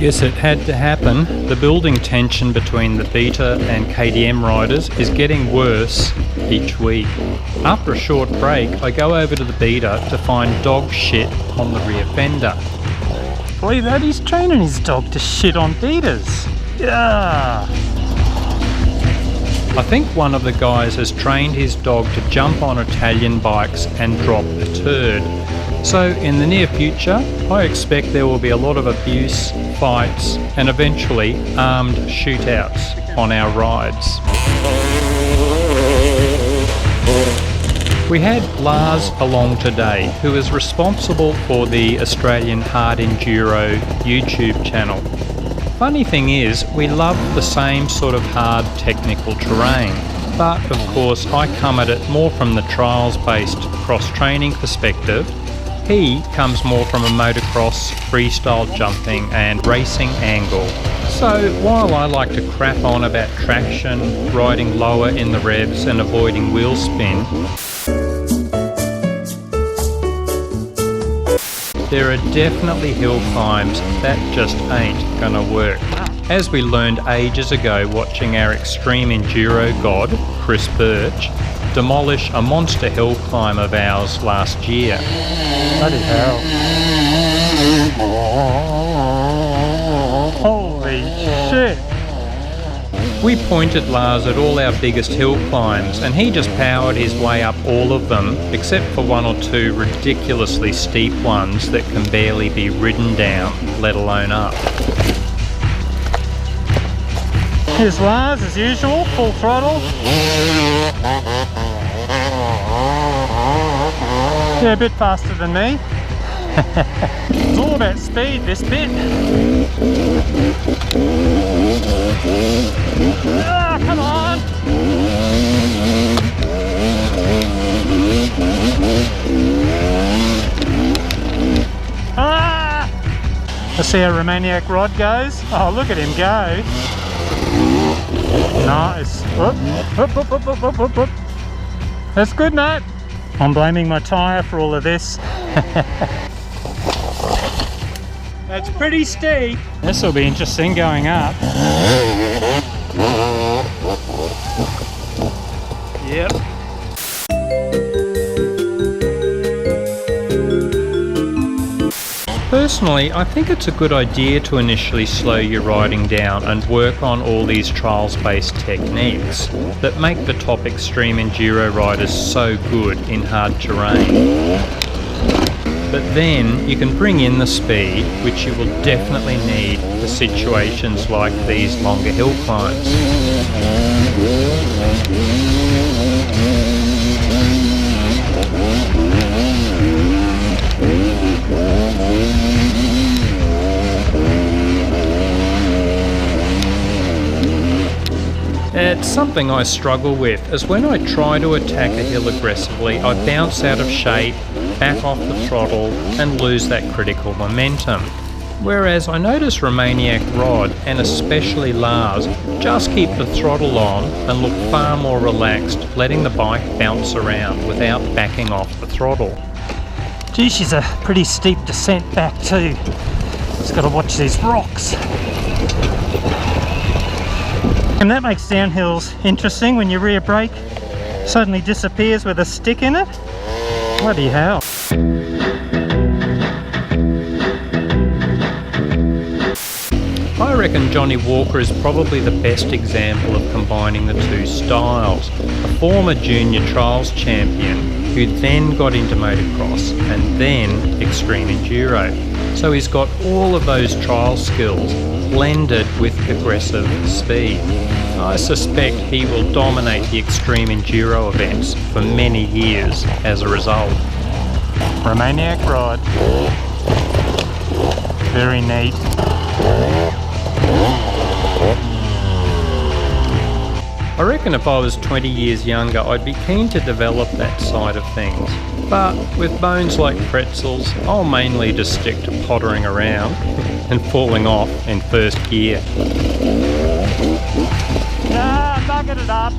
Guess it had to happen. The building tension between the beta and KTM riders is getting worse each week. After a short break, I go over to the beta to find dog shit on the rear fender. Believe that he's training his dog to shit on betas. Yeah. I think one of the guys has trained his dog to jump on Italian bikes and drop a turd. So in the near future, I expect there will be a lot of abuse, fights, and eventually armed shootouts on our rides. We had Lars along today, who is responsible for the Australian Hard Enduro YouTube channel. Funny thing is, we love the same sort of hard technical terrain, but of course I come at it more from the trials-based cross-training perspective. He comes more from a motocross, freestyle jumping and racing angle. So while I like to crap on about traction, riding lower in the revs and avoiding wheel spin, there are definitely hill climbs that just ain't gonna work. As we learned ages ago watching our extreme enduro god, Chris Birch, demolish a monster hill climb of ours last year. Bloody hell. Holy shit. We pointed Lars at all our biggest hill climbs and he just powered his way up all of them except for one or two ridiculously steep ones that can barely be ridden down, let alone up. Here's Lars as usual, full throttle. Yeah, a bit faster than me. It's all about speed, this bit. Ah, come on! Ah! Let's see how Romaniac Rod goes. Oh, look at him go. Nice. Whoop, whoop, whoop, whoop, whoop, whoop, whoop. That's good, mate. I'm blaming my tyre for all of this. That's pretty steep. This will be interesting going up. Yep. Personally, I think it's a good idea to initially slow your riding down and work on all these trials-based techniques that make the top extreme enduro riders so good in hard terrain. But then you can bring in the speed, which you will definitely need for situations like these longer hill climbs. It's something I struggle with, as when I try to attack a hill aggressively, I bounce out of shape, back off the throttle, and lose that critical momentum. Whereas I notice Romaniac Rod, and especially Lars, just keep the throttle on and look far more relaxed, letting the bike bounce around without backing off the throttle. Gee, she's a pretty steep descent back too. Just got to watch these rocks. And that makes downhills interesting when your rear brake suddenly disappears with a stick in it. Bloody hell. I reckon Johnny Walker is probably the best example of combining the two styles. A former junior trials champion who then got into motocross and then extreme enduro. So he's got all of those trial skills blended with aggressive speed. I suspect he will dominate the extreme enduro events for many years as a result. Romaniac Rod. Very neat. I reckon if I was 20 years younger, I'd be keen to develop that side of things. But with bones like pretzels, I'll mainly just stick to pottering around and falling off in first gear. Ah, bucket it up.